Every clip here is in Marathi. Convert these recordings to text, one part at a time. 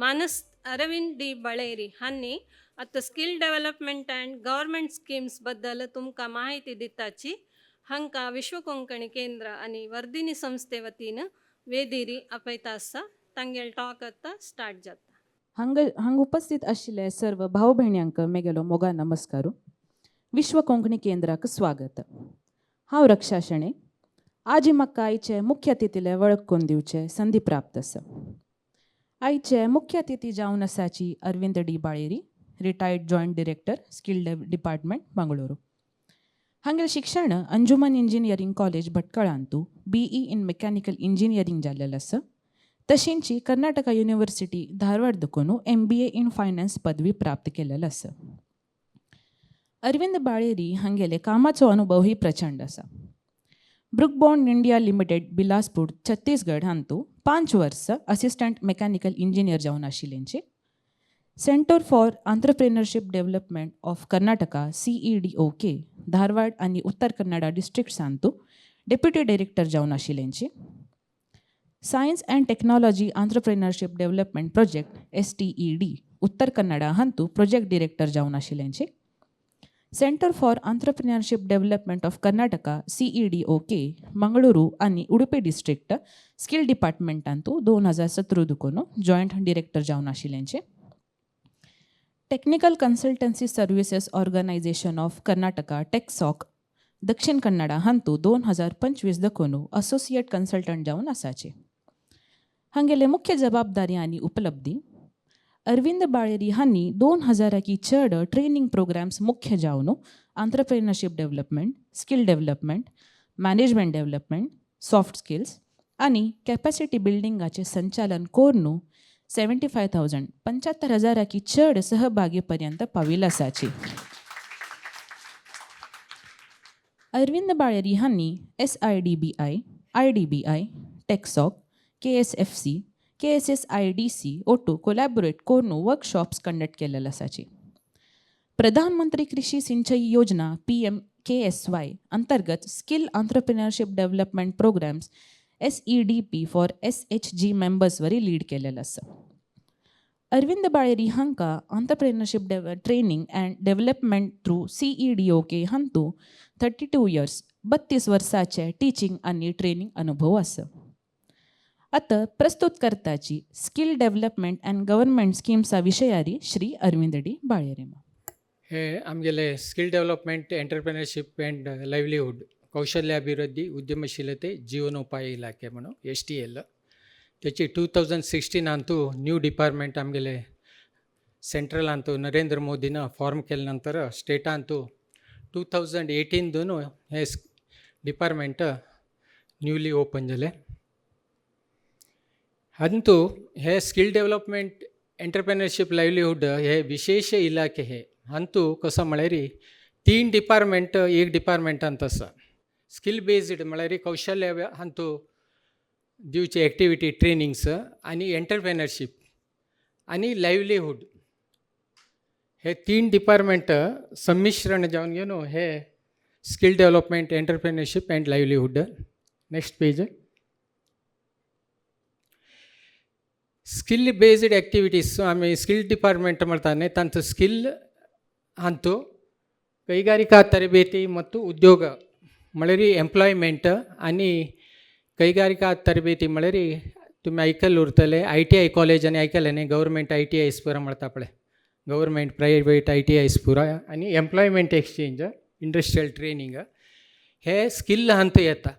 मानस अरविंद डी बळेरी हांनी आता skill development and government schemes बद्दल तुमका माहिती दिताची हांका विश्व कोंकणी केंद्र आणि वर्धिनी संस्थे वतीनं वेदिरी आपयता आसा तांगेल टॉक आता स्टार्ट जाता. हांग उपस्थित आशिल्ले सर्व भाव भयण्यांक मेगेलो मोगा नमस्कारू. विश्व कोंकणी केंद्राक स्वागत. हांव रक्षा शेणे. आज म्हाका आयचे मुख्य अतिथीले वळख करून दिवचे संधी प्राप्त आसा. आयचे मुख्य अतिथी जावन आसाची Arvind D Baleri, retired joint director skill department Mangaluru. हांगेल शिक्षण अंजुमन इंजिनियरिंग कॉलेज भटकळांतू BE इन मेकॅनिकल इंजिनियरिंग जाल्लेलें आसा. तशेंची कर्नाटका युनिव्हर्सिटी धारवाड दुखून MBA इन फायनान्स पदवी प्राप्त केलेलो आसा. अरविंद बाळेरी हांगेले कामाचो अनुभव ही प्रचंड आसा. Brooke Bond India limited Bilaspur Chhattisgarh हांतू 5 वर्सां असिस्टंट मेकॅनिकल इंजिनियर जावन आशिल्लेंचे. Centre for entrepreneurship development of Karnataka CEDOK Dharwad आणि उत्तर कन्नडा डिस्ट्रिक्ट्स हांतू डेप्युटी डायरेक्टर जावन आशिल्लेंचे. Science and technology entrepreneurship development project STED Uttara Kannada हांतू प्रोजेक्ट डिरेक्टर जावन आशिल्लेंचे. Centre for entrepreneurship development of Karnataka CEDOK Mangaluru आणि उडुपी डिस्ट्रिक्ट स्किल डिपार्टमेंटांतू 2017 दुखून जॉयंट डिरेक्टर जावन आशिल्लेंचे. Technical consultancy services organisation of Karnataka TechSOC दक्षिण कन्नडा हांतू 2025 दुखून असोसिएट कन्सल्टंट जावन आसाचे. हांगेले मुख्य जबाबदारी आणि उपलब्धी. अरविंद बाळेरी हांनी 2000 की चड ट्रेनिंग प्रोग्राम्स मुख्य जावन entrepreneurship development, skill development, management development, soft skills आणि कॅपॅसिटी बिल्डिंगाचे संचालन करून 75,000 की चड सहभागी पर्यंत पाविल्ले आसाचे. अरविंद बाळेरी हांनी SIDBI, IDBI, TechSOC, KSFC, KSSIDC ओटू कोलॅबोरेट करून वर्कशॉप्स कंडक्ट केलेले आसाचे. प्रधानमंत्री कृषी सिंचाई योजना PMKSY अंतर्गत skill entrepreneurship development programmes SEDP for SHG मेंबर्सवरी लीड केलेलं आसा. अरविंद बाळेरी हांका entrepreneurship training and development through CEDOK हांतू 32 इयर्स 32 वर्साचे टीचिंग आणि ट्रेनिंग अनुभव आसा. आता प्रस्तुत करताची स्किल डेव्हलपमेंट अँड गव्हर्नमेंट स्कीम्सा विशयारी श्री अरविंद डी बाळेरी. हे आमगेले skill development entrepreneurship and livelihood कौशल्याभिवृद्धी उद्यमशीलते जीवनोपाय इलाखे म्हणून STL त्याची 2016 अंतू न्यू डिपार्टमेंट आमगेले सेंट्रल अंतू नरेंद्र मोदीनं फॉर्म केल्यानंतर स्टेटा अंतू 2018 दोन हे डिपार्टमेंट न्यूली ओपन झाले. अंतू हे स्किल डेव्हलपमेंट एंटरप्रेन्योरशिप लाईव्हलीहूड हे विशेष इलाके हे अंतू कसं म्हळ्यार 3 डिपार्टमेंट एक डिपार्टमेंट ಅಂತ आसा. स्किल बेस्ड म्हळ्यार कौशल्य अंतू दिवचे ॲक्टिविटी ट्रेनिंग्स आणि एंटरप्रेन्योरशिप आणि लाईव्हलीहूड हे 3 डिपार्टमेंट संमिश्रण जावन घेऊन हे skill development entrepreneurship and livelihood. Next page. Skill based activities आम्ही स्किल डिपार्टमेंट ಮಾಡ್ತಾನೆ ತಂತ ಸ್ಕಿಲ್ ಅಂತೂ ಕೈಗಾರಿಕಾ ತರಬೇತಿ ಮತ್ತು ಉದ್ಯೋಗ म्हळ्यार एम्प्लॉयमेंट आणि ಕೈಗಾರಿಕಾ ತರಬೇತಿ म्हळ्यार तुम्ही ऐकल उरतले ITI कॉलेज आणि ऐकले नाही गव्हर्मेंट ITIs पुरा म्हणता पळय गव्हर्मेंट प्रायवेट ITIs पुरा आणि एम्प्लॉयमेंट एक्सचेंज इंडस्ट्रियल ट्रेनिंग हे स्किल ಅಂತ येता.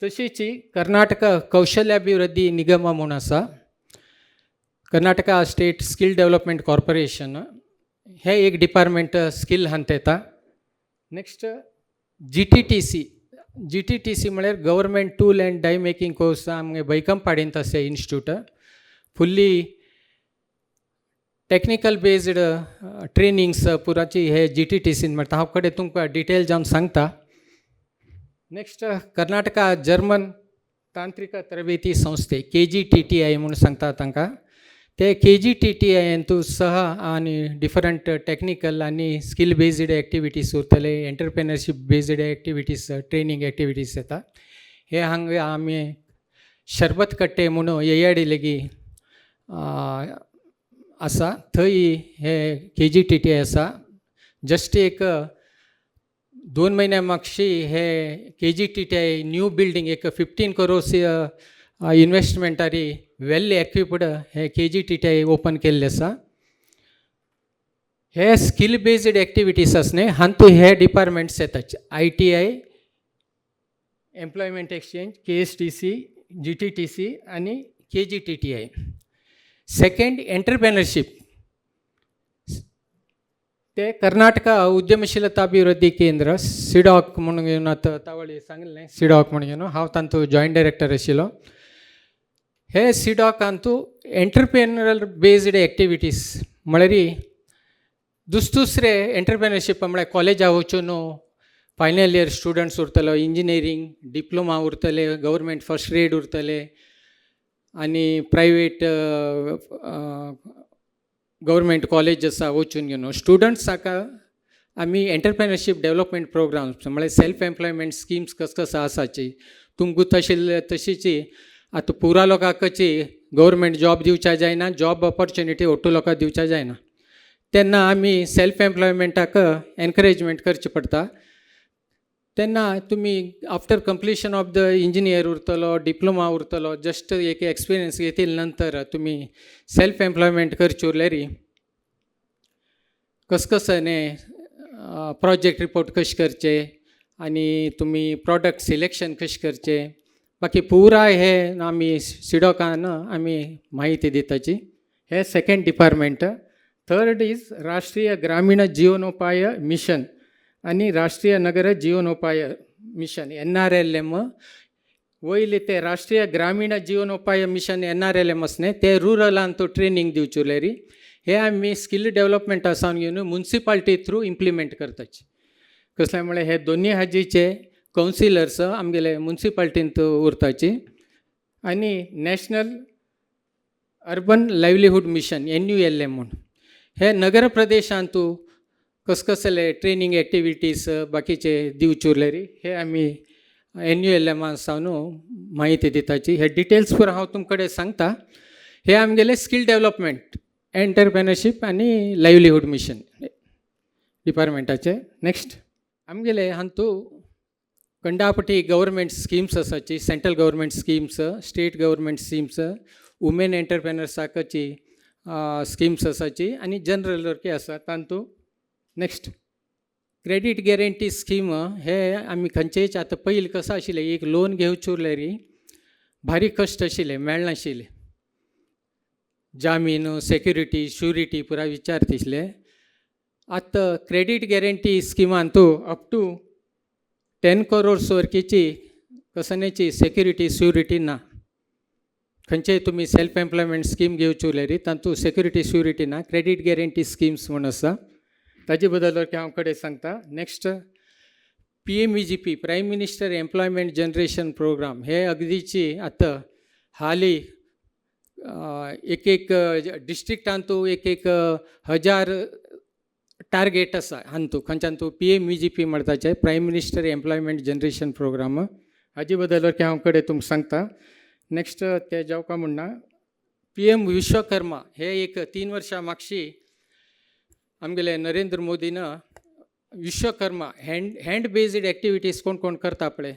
तशीच कर्नाटक कौशल्याभिवृद्धी निगम म्हणून आसा. Karnataka state skill development corporation हे एक डिपार्टमेंट स्किल ಅಂತ येता. नेक्स्ट GTTC म्हळ्यार government tool and die making course आमगे बैकंपाडीन तसे institute fully technical based trainings पुराची हे GTTC म्हणटा. हांव कडेन तुमकां डिटेल जावन सांगता. नेक्स्ट कर्नाटका जर्मन तांत्रिक तरबेती संस्थे KGTTI म्हणून सांगता तांकां. ते KGTTI अंतू सह आणि डिफरंट टेक्निकल आणि स्किल बेस्ड ॲक्टिविटीज उरतले entrepreneurship based activities training activities येता. हे हांगा आमी शरबत कट्टे म्हणून येयाडी लेगी आसा थंय हे KGTTI आसा. जस्ट एक 2 म्हयन्या मागशी हे KGTTI न्यू बिल्डींग एक 15 crores इन्वेस्टमेंटारी वेल एक्विप्ड हे KGTTI ओपन केल्ले आसा. हे स्किल बेस्ड एक्टिविटीज आसने हांतू हे डिपार्टमेंट्स येतात. ITI, employment exchange, KSTC, GTTC आणि KGTTI. सेकंड एंटरप्रेनरशिप ते कर्नाटका उद्यमशीलता अभिवृद्धी केंद्र सिडॉक म्हणून घेऊन आता तावळी सांगले सिडॉक म्हणून घेऊन हांव तांतू जॉयंट डायरेक्टर आशिल्लो. हे सिडॉकांतू एंटरप्रेनरल बेस्ड एक्टिविटीज म्हळ्यार दुसरे एंटरप्रेनरशिप म्हळ्यार कॉलेजा वचून फायनल इयर स्टुडंट्स उरतलो, इंजिनियरींग डिप्लोमा उरतले, गव्हर्मेंट फर्स्ट ग्रेड उरतले आणि प्रायवेट गव्हर्मेंट कॉलेज आसा वचून घेवन स्टुडंट्साका आमी एंटरप्रेनरशीप डेव्हलपमेंट प्रोग्राम्स म्हळ्यार सेल्फ एम्प्लॉयमेंट स्किम्स कस आसाची तुमकां तशीची आतां पुरा लोकांची गव्हर्मेंट जॉब दिवच्या जायना, जॉब ऑपॉर्च्युनिटी ओटू लोकांक दिवच्या जायना. तेन्ना आमी सेल्फ एम्प्लॉयमेंटाक एनकरेजमेंट करचें पडटा. तेन्ना तुमी after completion of the engineer उरतलो, डिप्लोमा उरतलो, जस्ट एक एक्सपिरियन्स घेतिले नंतर तुमी सेल्फ एम्प्लॉयमेंट करचे उरल्यार कसकसाने प्रोजेक्ट रिपोर्ट कशें करचे आनी तुमी प्रॉडक्ट सिलेक्शन कशें करचें बाकी पुराय हे आमी सिडॉकान आमी माहिती दिताची. हे सेकंड डिपार्टमेंट. थर्ड इज राष्ट्रीय ग्रामीण जीवनोपाय मिशन आणि राष्ट्रीय नगर जीवनोपाय मिशन NRLM. वयले ते राष्ट्रीय ग्रामीण जीवनोपाय मिशन NRLM असणे ते रुरलांत ट्रेनिंग दिवचे उरल्यार हे आमी स्किल डेव्हलपमेंटा सावन घेवन म्युन्सिपाल्टी थ्रू इम्प्लिमेंट करताचे. कसले म्हळ्यार हे दोनी हाजीचे कावन्सिलर्स आमगेले म्युन्सिपाल्टींत उरताची आनी national urban livelihood mission NULM म्हणून हे नगर प्रदेशांतू कसले ट्रेनिंग एक्टिविटीज बाकीचे दिवचे उरल्यार हे आमी NULM सावन माहिती दिताची. हे डिटेल्स पूर हांव तुमचे कडेन सांगता. हे आमगेले स्किल डेव्हलपमेंट एंटरप्रेनरशीप आनी लायव्हलीहूड मिशन डिपार्टमेंटाचे. नेक्स्ट आमगेले हांतू कंडापटी गव्हर्मेंट स्किम्स आसाची, central government schemes, state government schemes, women एंटरप्रेनर्साची स्किम्स आसाची आनी जनरल वर्की आसा तांतू. नेक्स्ट क्रेडीट गॅरंटी स्कीम हे आमी खंयचेच आतां पयलीं कसो आशिल्लें एक लोन घेवचे उरल्यार भारी कश्ट आशिल्ले, मेळनाशिल्ले. जामीन, सेक्युरिटी, श्युरिटी पुरा विचारताशिल्ले. आतां क्रेडीट गॅरंटी स्किमांतू अप टू 10 crores वरकीची कसण्याची सेक्युरिटी श्युरिटी ना. खंयचेय तुमी सेल्फ एम्प्लॉयमेंट स्कीम घेवचे उरल्यार तांतू सेक्युरिटी श्युरिटी ना. क्रेडीट गॅरंटी स्किम्स म्हूण आसा ताजे बद्दल हांव कडेन सांगता. Next PMEGP prime minister employment generation programme हे अगदीची आतां हाली एक डिस्ट्रिक्टांतू एक 1000 टार्गेट आसा हांतू खंयच्यान तूं PMEGP म्हणटाचे prime minister employment generation programme हाजे बद्दल हांव कडेन तुमकां सांगता. नेक्स्ट ते जावपा म्हणना PM विश्वकर्मा हे एक 3 वर्सां मागशी आमगेले नरेंद्र मोदीन विश्वकर्मा हँड बेस्ड एक्टिविटीज कोण कोण करता पळय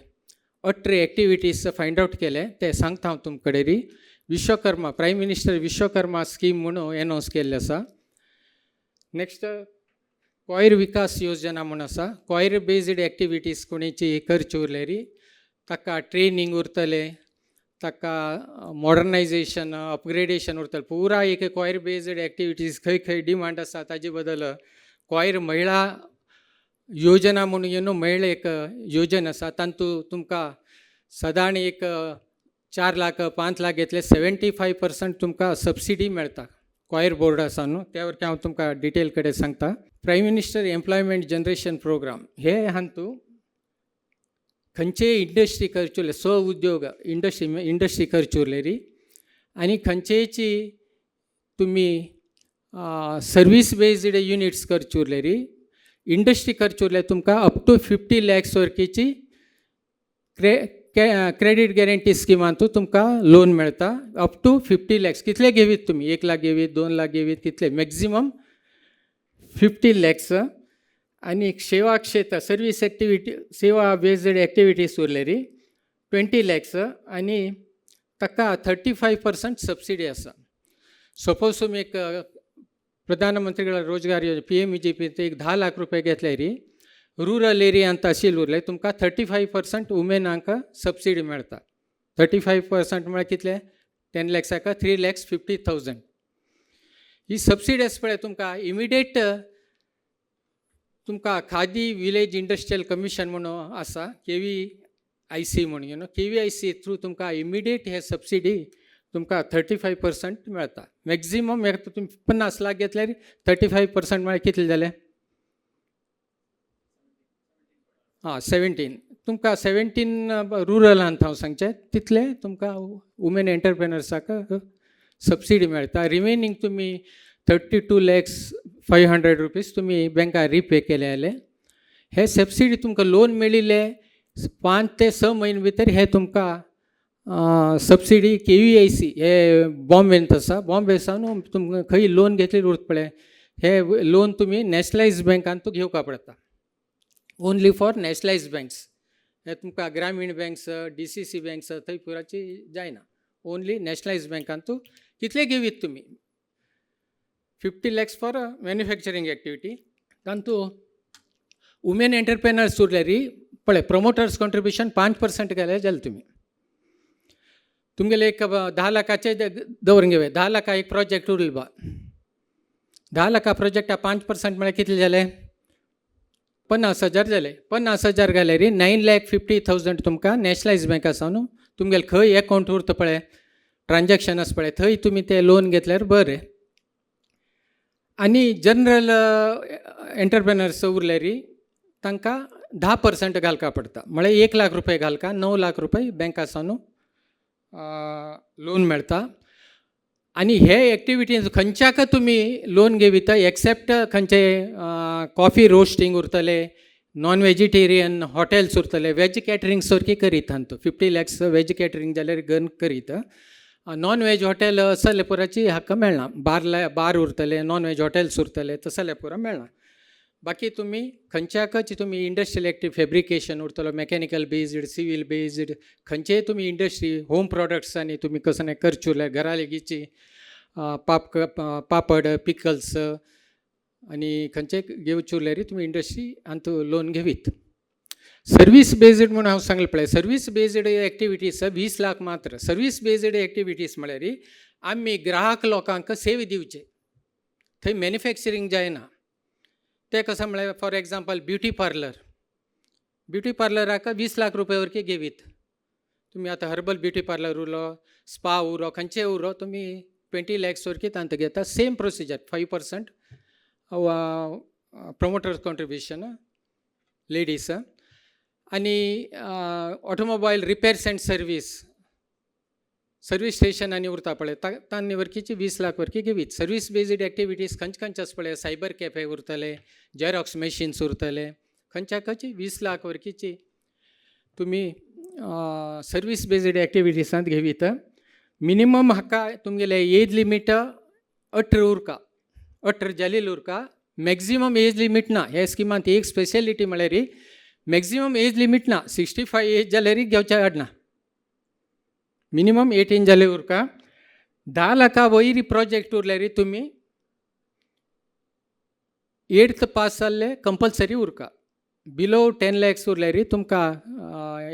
18 एक्टिविटीज फायंड आउट केले ते सांगता हांव तुमचे कडेन. Vishwakarma prime minister Vishwakarma scheme म्हणून एनावन्स केल्ले आसा. नेक्स्ट कॉयर विकास योजना म्हणून आसा. कॉयर बेस्ड एक्टिविटीज कोणीची करचे उरल्यार ताका ट्रेनिंग उरतले, ताका मॉडर्नायझेशन अपग्रेडेशन उरतलें. पुरा एक कॉयर बेस्ड एक्टिविटीज खंय खंय डिमांड आसा ताजे बद्दल कॉयर महिला योजना म्हणून येवन महिला एक योजना आसा तांतू तुमकां सदां एक 4 लाख 5 लाख घेतले 75% तुमकां सबसिडी मेळटा कॉयर बोर्डा सावन. त्या वरती हांव तुमकां डिटेल कडेन सांगता. Prime minister employment generation programme हे हांतू खंयचे इंडस्ट्री करचे उरले स्व उद्योग इंडस्ट्री करचे उरलेरी आनी खंयचेची तुमी सर्वीस बेस्ड युनिट्स करचे उरलेरी इंडस्ट्री करचे उरल्यार तुमकां अप टू 50 lakhs वरकीची क्रेडीट गॅरंटी स्किमांतू तुमकां लोन मेळटा अप टू 50 लॅक्स. कितले घेवीत तुमी? 1 लाख घेवीत, 2 लाख घेवीत, कितले? मॅक्झिमम 50 लॅक्स. आनी सेवा क्षेत्र सर्वीस एक्टिविटी सेवा बेस्ड एक्टिविटीज उरलेली 20 लॅक्स. आनी ताका 35% सबसिडी आसा. सपोज तुमी एक प्रधानमंत्री रोजगार योजना PMGP एक 10 लाख रुपये घेतल्यारी रुरल एरियांत आशिल्ली उरले तुमकां 35% वुमेनांक सबसिडी मेळटा. 35% म्हळ्यार कितले? 10 लॅक्साक 3,50,000. ही सबसिडी आसा पळय तुमकां इमिडिएट तुमकां खादी विलेज इंडस्ट्रियल कमिशन म्हणून आसा KVIC म्हणून KVIC थ्रू तुमकां इमिडिएट हे सबसिडी तुमकां 35% मेळटा. मॅक्झिमम तुम्ही 50 लाख घेतल्यार 35% म्हळ्यार कितले जाले? 17. तुमकां 17 रुरलांत हांव सांगचें तितले तुमकां वुमेन एंटरप्रेनर्साक सबसिडी मेळटा. रिमेनींग तुमी 32,500,000 रुपीज तुमी बँकां रिपे केले जाल्यार हे सबसिडी तुमकां लोन मेळिल्ले 5 ते 6 म्हयने भितर हे तुमकां सबसिडी KVIC हे बॉम्बेंत आसा. बॉम्बे सावन तुमकां खंय लोन घेतलेली उरता पळय हे लोन तुमी नॅशनलायज बँकांतू घेवपा पडटा. Only for nationalised banks. हे तुमकां ग्रामीण बँक्स DCC बँक्स थंय पुराची जायना. ओन्ली नॅशनलायज बँकांतू कितले घेवीत तुमी? 50 लॅक्स फॉर मॅन्युफॅक्चरींग एक्टिविटी. तांतू वुमेन एंटरप्रेनर्स उरल्यारी पळय प्रमोटर्स कॉन्ट्रिब्युशन 5% घाले जाल्यार तुमगेले एक 10 लाखाचे दवरून घेवया. 10 लाखा एक प्रोजेक्ट उरलो बा. 10 लाखा प्रोजेक्टा 5% म्हळ्यार कितले जाले? 50,000 जाले. 50,000 घाल्यार 9,50,000 तुमकां नॅशनलायज बँका सावन तुमगेले खंय अकावंट उरता पळय ट्रान्जॅक्शन आसा पळय थंय तुमी ते लोन घेतल्यार बरें. आनी जनरल एंटरप्रेनर्स उरल्यारी तांकां 10% घालपा पडटा. म्हळ्यार 1 लाख रुपये घालका 9 लाख रुपये बँका सावन लोन मेळटा. आनी हे एक्टिविटीज खंयच्याक तुमी लोन घेविता एक्सेप्ट खंयचे कॉफी रोस्टिंग उरतले, नॉन वेजिटेरियन हॉटेल्स उरतले, वेज कॅटरिंग सारकी करीत हांतू 50 लॅक्स वेज कॅटरिंग जाल्यार गन करीत. नॉन वेज हॉटेल असले पुराची हक्क मेळना. बार उरतले, नॉन वेज हॉटेल्स उरतले तसले पुरा मेळना. बाकी तुमी खंयच्याकच तुमी इंडस्ट्रियल एक्टिव फॅब्रिकेशन उरतलो, मॅकॅनिकल बेस्ड, सिवील बेस्ड, खंयचेय तुमी इंडस्ट्री होम प्रॉडक्ट्सांनी तुमी कसले करच्यो घरा लेगीची पापड पिकल्स आनी खंयचे घेवचे उरल्यार तुमी इंडस्ट्री हांतू लोन घेवीत. सर्वीस बेस्ड म्हणून हांव सांगलें पळय सर्वीस बेस्ड एक्टिविटीज 20 लाख मात्र. सर्वीस बेस्ड एक्टिविटीज म्हळ्यार आमी ग्राहक लोकांक सेवा दिवचे. थंय मॅन्युफॅक्चरींग जायना. ते कशें म्हळ्यार फॉर एग्जाम्पल ब्युटी पार्लराक 20 लाख रुपये वरकी घेवीत. तुमी आतां हर्बल ब्युटी पार्लर उरलो, स्पा उरो, खंयचेय उरो तुमी 20 लॅक्स वरकी तांत घेता. Same procedure 5% promoters contribution ladies. आनी ऑटोमोबायल रिपेर्स अँड सर्वीस स्टेशनांनी उरता पळय तांनी वरकीची 20 लाख वरकी घेवीत. सर्वीस बेस्ड एक्टिविटीज खंयचे आसा पळय सायबर कॅफे उरतले, झेरॉक्स मॅशिन्स उरतले, खंयच्याकची 20 लाख वरकीची तुमी सर्वीस बेस्ड एक्टिविटीजांत घेवीत. मिनिमम हाका तुमगेले एज लिमीट 18 उरका, 18 जालेली उरका. मॅक्झिमम एज लिमीट ना. ह्या स्किमांत एक स्पेशलिटी म्हळ्यार मॅक्झिमम एज लिमीट ना. 65 एज जाल्यार घेवचे आडना. मिनिमम 18 जाले उरका. 10 लाखा वयर प्रोजेक्ट उरल्यार तुमी 8th पास जाल्ले कंपल्सरी उरका. बिलो 10 लॅक्स उरल्यार तुमकां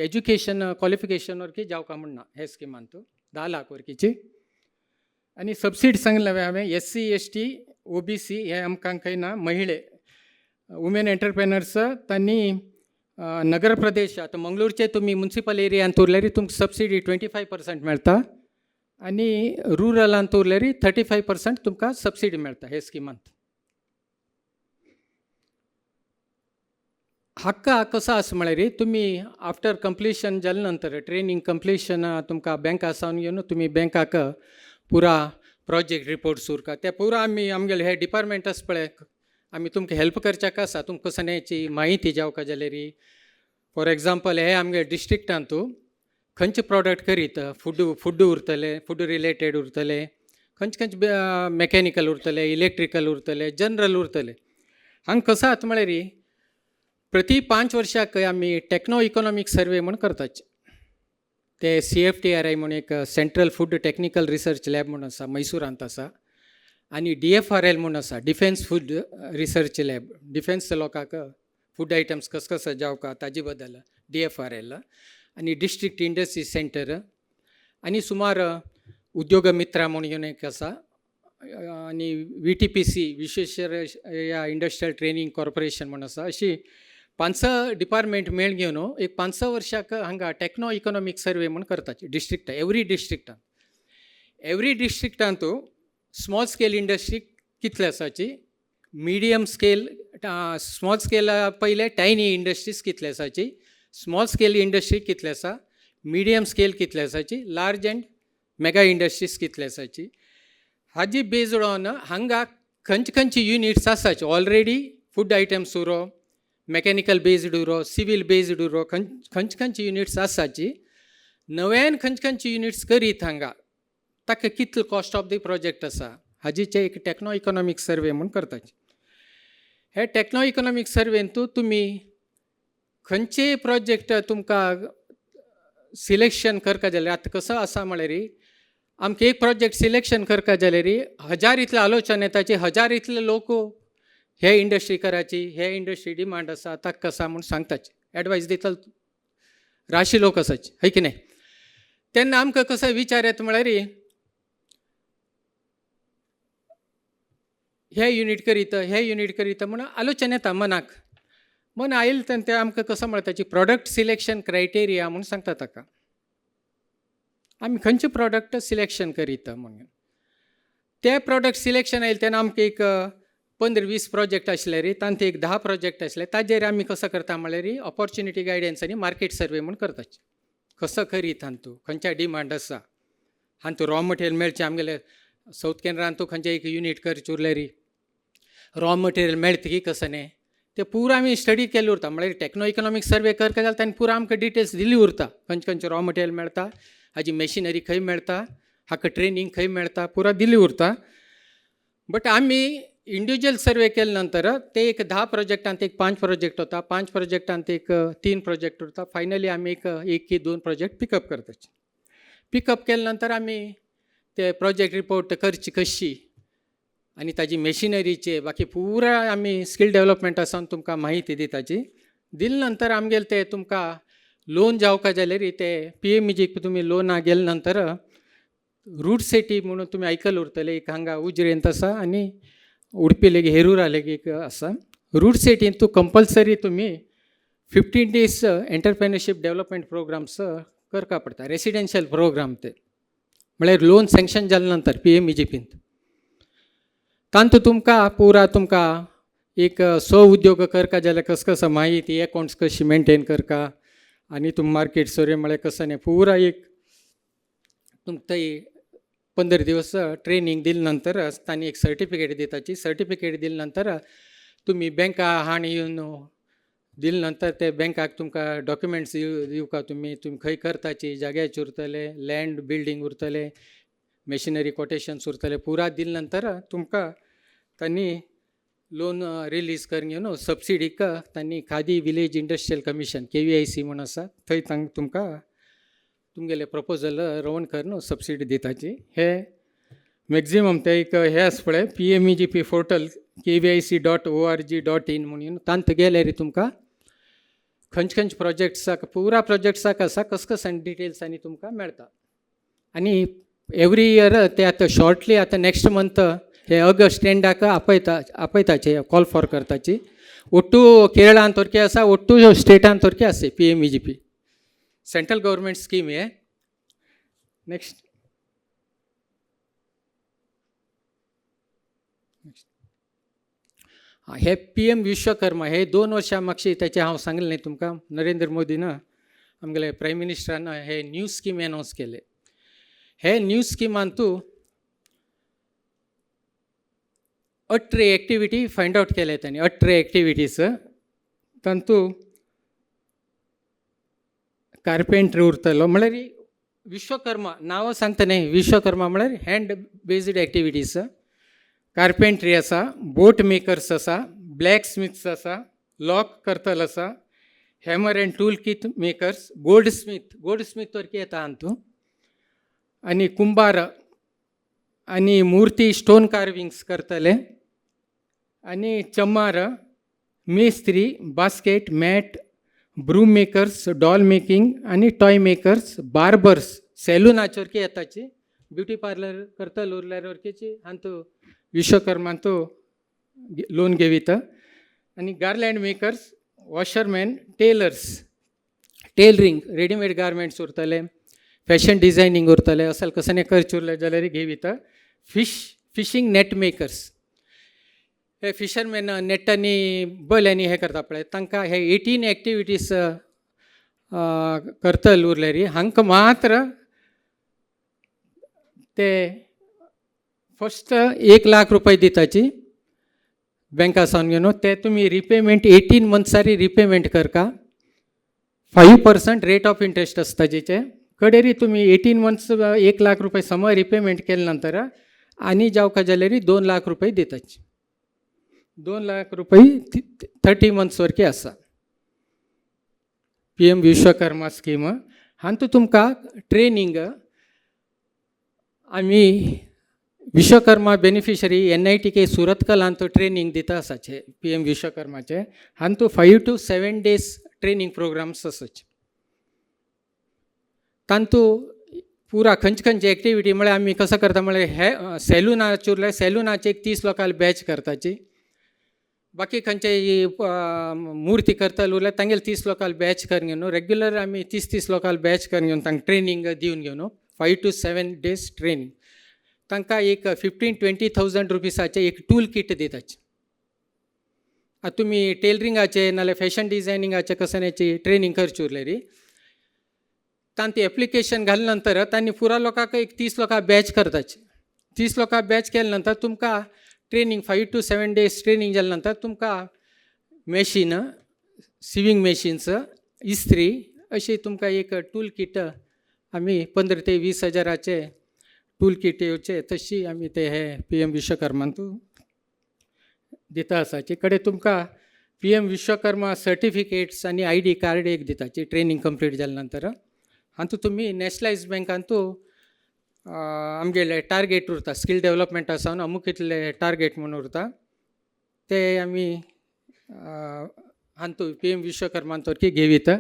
एज्युकेशन क्वॉलिफिकेशन वरकी जावका म्हणना हे स्किमांत 10 लाख वरकीची. आनी सबसिडी सांगलें हांवें SC ST OBC हे आमकां खंय ना. महिळे वुमेन एंटरप्रेनर्स तांणी नगर प्रदेश आतां मंगळूरचे तुमी म्युनिसिपल एरियांत उरल्यार तुमकां सबसिडी 25% मेळटा. आनी रुरलांत उरल्यार 35% तुमकां सबसिडी मेळटा हे स्किमांत. हक्क कसो आसा म्हळ्यार तुमी आफ्टर कंप्लिशन जाले नंतर ट्रेनिंग कंप्लिशन तुमकां बँका सावन येवन तुमी बँकाक पुरा प्रोजेक्ट रिपोर्ट्स उरका ते पुरा आमगेले हे डिपार्टमेंट आसा पळय आमी तुमकां हेल्प करच्याक आसा. तुमकां कसल्याची माहिती जावका जाल्यार फॉर एग्जाम्पल हे आमगे डिस्ट्रिक्टांतू खंयचे प्रॉडक्ट करीत फूड उरतले फूड रिलेटेड उरतले खंयचे मेकॅनिकल उरतले इलेक्ट्रिकल उरतले जनरल उरतले हांगा कसं आतां म्हळ्यार प्रति 5 वर्साक आमी टेक्नो इकॉनॉमिक सर्वे म्हूण करताचे ते CFTRI म्हणून एक central food technical research lab म्हणून आसा मैसूरांत आसा आनी DFRL म्हणून आसा defence food research lab defence लोकांक फूड आयटम्स कसं जावका ताजे बद्दल DFRL आनी डिस्ट्रिक्ट इंडस्ट्री सेंटर आनी सुमार उद्योग मित्रा म्हणून एक आसा आनी VTPC Visvesvaraya industrial training corporation म्हणून आसा अशी 5 डिपार्टमेंट मेळ घेवन एक 5 वर्साक हांगा टेक्नो इकॉनॉमिक सर्वे म्हूण करताचे डिस्ट्रिक्टां एवरी डिस्ट्रिक्टांत स्मॉल स्केल इंडस्ट्री कितले आसाची मिडियम स्केल स्मॉल स्केल पयले टायनी इंडस्ट्रीज कितले आसाची स्मॉल स्केल इंडस्ट्री कितले आसा मिडियम स्केल कितले आसाची लार्ज एंड मेगा इंडस्ट्रीज कितले आसाची हाजी बेज्ड ऑन हांगा खंयचे युनिट्स आसाचे ऑलरेडी फूड आयटम्स उरो मेकॅनिकल बेज्ड उरो सिवील बेज्ड उरो खंयचे युनिट्स आसाची नव्यान खंयचे युनिट्स करीत हांगा ताका कितलो कॉस्ट ऑफ द प्रोजेक्ट आसा हाजीचे एक टेक्नो इकॉनॉमिक सर्वे म्हूण करताचे हे टेक्नो इकॉनॉमिक सर्वेंतू तुमी खंयचे प्रोजेक्ट तुमकां सिलेक्शन करता जाल्यार आतां कसो आसा म्हळ्यार आमकां एक प्रोजेक्ट सिलेक्शन करता जाल्यार 1000 इतले आलोचना येताचे 1000 इतले लोक हे इंडस्ट्री कराची हे इंडस्ट्री डिमांड आसा ताका कसा म्हूण सांगताचे एडवायस दिता राशी लोक आसाचे है की नाही तेन्ना आमकां कसो विचार येता म्हळ्यार हे युनिट करीत म्हणून आलोचना येता मनाक मन आयले तेन्ना ते आमकां कसो म्हणटाची प्रॉडक्ट सिलेक्शन क्रायटेरिया म्हूण सांगता ताका आमी खंयचे प्रॉडक्ट सिलेक्शन करीत म्हणून ते प्रॉडक्ट सिलेक्शन आयले तेन्ना आमकां एक 15-20 प्रोजेक्ट आसले रे तांते एक 10 प्रोजेक्ट आसले ताजेर आमी कसो करता म्हळ्यार ऑपॉर्च्युनिटी गायडन्स आनी मार्केट सर्वे म्हूण करताचे कसो करीत हांतू खंयच्या डिमांड आसा हांतू रॉ मटेरियल मेळचें आमगेले सावथ केनरान तूं खंयचे एक युनीट करचें उरलें री रॉ मटेरियल मेळटा की कसो न्ही ते पुरो आमी स्टडी केले उरता म्हळ्यार टेक्नो इकॉनॉमिक सर्वे करता जाल्यार ताणें पुरो आमकां डिटेल्स दिली उरता खंयचे रॉ मटेरियल मेळटा हाजी मेशिनरी खंय मेळटा हाका ट्रेनिंग खंय मेळटा पुरो दिली उरता बट आमी इंडिव्युज्युअल सर्वे केले नंतर ते एक 10 प्रोजेक्टांत एक 5 प्रोजेक्ट होता 5 प्रोजेक्टांत एक 3 प्रोजेक्ट उरता फायनली आमी एक की 2 प्रोजेक्ट पिकअप करताचे पिकअप केले नंतर आमी ते प्रोजेक्ट रिपोर्ट करची कशी आनी ताजी मेशिनरीचे बाकी पुरा आमी स्कील डेव्हलपमेंटा सावन तुमकां म्हायती दिताची दिले नंतर आमगेले ते तुमकां लोन जावका जाल्यार ते PMEG तुमी लोना गेले नंतर रूट सिटी म्हणून तुमी आयकले उरतले एक हांगा उजरेंत आसा आनी उडपी लेगी हेरूरा लेगी एक आसा रूट सिटीन तूं कंपल्सरी तुमी 15 days एंटरप्रेन्युरशीप डेव्हलपमेंट प्रोग्राम्स करपा पडटा रेसिडेन्शियल प्रोग्राम ते म्हळ्यार लोन सँक्शन जाले नंतर PMEGPन तांतू तुमकां पुरा तुमकां एक उद्योग करता जाल्यार कसो माहिती अकाउंट्स कशी मेंटेन करता आनी तुम मार्केट सर्वे म्हळ्यार कसो न्ही पुरा एक तुमकां थंय 15 दिवस ट्रेनिंग दिले नंतर तांणी एक सर्टिफिकेट दिताची सर्टिफिकेट दिले नंतर तुमी बँका हाण येवन दिले नंतर ते बँकाक तुमकां डॉक्युमेंट्स दिवका तुमी खंय करताची जाग्याचे उरतले लँड बिल्डींग उरतले मेशिनरी कोटेशन्स उरतले पुरा दिले नंतर तुमकां तांणी लोन रिलीज करून घेवन सबसिडीक तांणी khadi village industrial commission KVIC म्हणून आसा थंय तुमकां तुमगेले प्रपोजल रावन करून सबसिडी दिताची हे मॅक्झिमम ते एक हे आसा पळय PMEGP पोर्टल KVIC.org.in म्हणून तांत गेल्यार तुमकां खंयचे प्रोजेक्ट्साक पुरा प्रोजेक्ट्साक आसा कसो डिटेल्स आनी तुमकां मेळटा आनी एवरी इयर ते आतां शॉर्टली आतां नेक्स्ट मंथ हे ऑगस्ट एंडाक आपयताचे कॉल फॉर करताची ಒಟ್ಟು केरळान तोरके आसा ಒಟ್ಟು स्टेटान तोरके आसा PMEGP सेंट्रल गव्हर्मेंट स्कीम हे नेक्स्ट हे PM विश्वकर्मा हे 2 वर्सां मागशी त्याचे हांव सांगलें न्ही तुमकां नरेंद्र मोदीन आमगेले प्रायम मिनिस्टरान हे न्यू स्कीम अनाउन्स केले हे न्यू स्किमान तूं 18 एक्टिविटी फायंड आउट केले त्यांनी 18 एक्टिविटीज तांतू कार्पेंटर उरतलो म्हळ्यार विश्वकर्मा नांव सांगता न्ही विश्वकर्मा म्हळ्यार हँड बेज्ड एक्टिविटीज कार्पेंट्री आसा बोट मेकर्स आसा ब्लॅक स्मिथ्स आसा लॉक करतल आसा hammer and tool kit makers goldsmith वरकी येता तूं आनी कुंभार आनी मुर्ती स्टोन कार्विंग्स करतले आनी चम्मार मेस्त्री basket mat broom makers doll making आनी टॉय मेकर्स बार्बर्स सॅलूनाचेवरकी येताची ब्युटी पार्लर करतल उरल्यार वरकीची तूं विश्वकर्मांतू लोन घेविता आनी garland makers washerman tailors tailoring readymade garments उरतले फॅशन डिझायनींग उरतले असल कसं करचे उरले जाल्यार घेविता फिशींग नेट मेकर्स हे फिशरमॅन नेटांनी बल्यांनी हे करता पळय तांकां हे 18 एक्टिविटीज करतल उरल्यार हांकां मात्र ते फस्ट 1 लाख रुपये दिताची बँका सावन घेवन ते तुमी रिपेमेंट 18 मंथ्सारी रिपेमेंट करका 5% रेट ऑफ इंट्रस्ट आसता जेचे कडेरी तुमी 18 मंथ्स 1 लाख रुपये समज रिपेमेंट केले नंतर आनी जावका जाल्यार 2 लाख रुपये दिताची 2 लाख रुपये 30 मंथ्स वरकी आसा PM विश्वकर्मा स्कीम हातूंत तुमकां ट्रेनींग आमी विश्वकर्मा बेनिफिशरी NITK सुरतकल हांतू ट्रेनींग दिता आसाचे PM विश्वकर्माचे हातूंत 5 to 7 days ट्रेनींग प्रोग्राम्स आसाचे तांतू पुरा खंयची एक्टिविटी म्हळ्यार आमी कसो करता म्हळ्यार हे सॅलूनाचे उरल्यार सॅलूनाचे एक 30 लोकांक बॅच करताची बाकी खंयचे मुर्ती करतल उरल्यार तांगेले 30 लोकांक बॅच करून घेवन रेग्युलर आमी 30 लोकांक बॅच करून घेवन तांकां ट्रेनींग दिवन घेवन 5 to 7 days ट्रेनींग तांकां एक 15-20,000 रुपीसाचे एक टूल किट दिताचे आतां तुमी टेलरिंगाचे नाल्यार फॅशन डिझायनिंगाचे कसण्याची ट्रेनींग करची उरलेली तांती एप्लिकेशन घाले नंतर तांणी पुरा लोकांक एक 30 लोकांक बॅच करताचे 30 लोकांक बॅच केले नंतर तुमकां ट्रेनींग 5 to 7 days ट्रेनींग जाले नंतर तुमकां मॅशीन सिवींग मॅशीन्स इस्त्री अशी तुमकां एक टूल किट आमी 15 ते 20 हजाराचे टूल किट येवचे तशी आमी ते हे PM विश्वकर्मांतू दिता आसाचे कडे तुमकां PM विश्वकर्मा सर्टिफिकेट्स आनी ID कार्ड एक दिताची ट्रेनींग कंप्लीट जाले नंतर हातूंत तुमी नॅशनलायज बँकांतू आमगेले टार्गेट उरता स्कील डेवलपमेंटा सावन अमूक इतले टार्गेट म्हणून उरता ते आमी हातूंत PM विश्वकर्मांतवरकी घेविता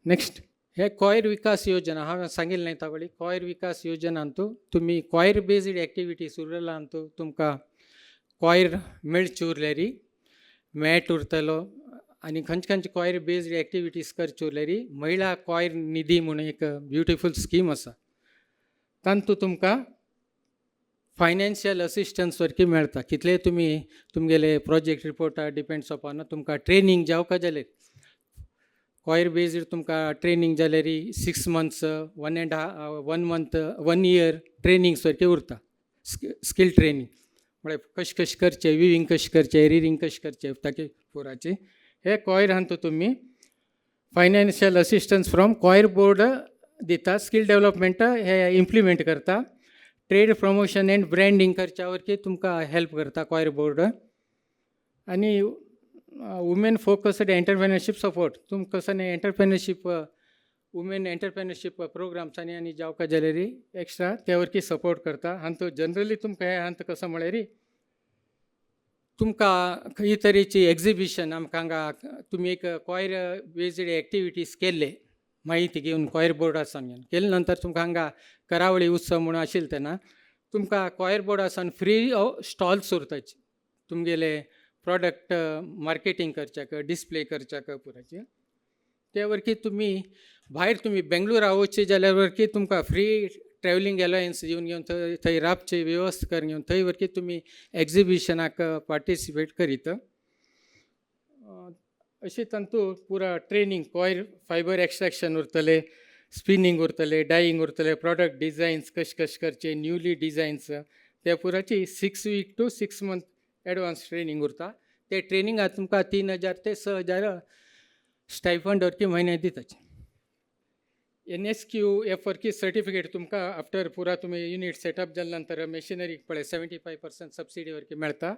नेक्स्ट हे कॉयर विकास योजना हांवें सांगिल्लें न्ही तावळी कॉयर विकास योजनांतू तुमी कॉयर बेज्ड एक्टिविटीज उरलांतू तुमकां कॉयर मेळची उरलेली मॅट उरतलो आनी खंयचे कॉयर बेज्ड एक्टिविटीज करची उरलेली महिला कॉयर निधी म्हणून एक ब्युटिफूल स्कीम आसा तांतू तुमकां फायनान्शियल असिस्टन्स वरकी मेळटा कितले तुमी तुमगेले प्रोजेक्ट रिपोर्टा डिपेंड्स अपॉन तुमकां ट्रेनींग जावका जाल्यार कॉयर बेज्ड तुमकां ट्रेनींग जाल्यार 6 months 1 month 1 year ट्रेनींग्स वरकी उरता स्कील ट्रेनींग म्हळ्यार कशें करचें विवींग कशें करचें रिरींग कशें करचें ताकी पुराची हे कॉयर हातूंत तुमी financial assistance from coir board दिता स्कील डेवलपमेंट हे इम्प्लिमेंट करता ट्रेड प्रमोशन एंड ब्रँडींग करच्या वरकी तुमकां हेल्प करता कॉयर बोर्ड आनी वुमेन फोकस्ड एंटरप्रेन्योरशीप सपोर्ट तुमकां कसं एंटरप्रेन्योरशीप वुमेन एंटरप्रेन्योरशीप प्रोग्राम्सांनी आनी जावका जाल्यार एक्स्ट्रा त्या वरकी सपोर्ट करता हातूंत जनरली तुमकां हे हांत कसं म्हळ्यार तुमकां खंय तरेची एग्जिबिशन आमकां हांगा तुमी एक कॉयर बेज्ड एक्टिविटीज केल्ले माहिती घेवन कॉयर बोर्डा सावन घेवन केले नंतर तुमकां हांगा करावळी उत्सव म्हणून आशिल्लो तेन्ना तुमकां कॉयर बोर्डा सावन फ्री स्टॉल्स उरताचे तुमगेले प्रॉडक्ट मार्केटींग करच्याक डिस्प्ले करच्याक पुराचे त्या वरकी तुमी भायर तुमी बेंगलोरा वचचे जाल्यार वरकी तुमकां फ्री ट्रॅव्हलिंग अलायन्स दिवन घेवन थंय रावचे वेवस्था करून घेवन थंय वरकी तुमी एग्जिबिशनाक पार्टिसिपेट करीत अशें तांतू पुरा ट्रेनींग कॉयर फायबर एक्स्ट्रॅक्शन उरतले स्पिनींग उरतले डायींग उरतले प्रॉडक्ट डिझायन्स कशें करचे न्यूली डिझायन्स त्या पुराची 6 week to 6 month advance training उरता ते ट्रेनिंगाक तुमकां 3,000 ते 6,000 स्टायफंड वरकी म्हयने दिताचे NSQF वरकी सर्टिफिकेट तुमकां आफ्टर पुरा तुमी युनिट सेटअप जाल्या नंतर मेशिनरी पळय 75% सबसिडी वरकी मेळटा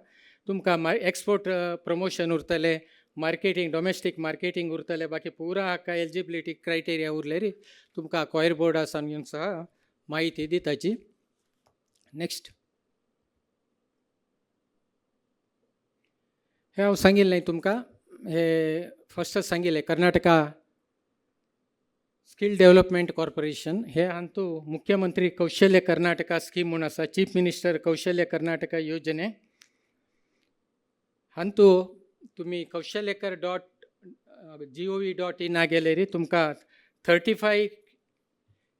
तुमकां एक्सपोर्ट प्रमोशन उरतलें मार्केटिंग डोमेस्टीक मार्केटिंग उरतलें बाकी पुरा हाका एलिजिबिलिटी क्रायटेरिया उरले रे तुमकां कॉयर बोर्डा सांगून सहा माहिती दिताची. नेक्स्ट हे हांव सांगिल्लें तुमकां हे फर्स्ट सांगिल्लें कर्नाटका स्किल डेव्हलपमेंट कॉर्पोरेशन हे हांतू मुख्यमंत्री कौशल्य कर्नाटका स्कीम म्हणून आसा चीफ मिनिस्टर कौशल्य कर्नाटका योजने हांतू तुमी kaushelyakar.gov.in गेले तुमकां 35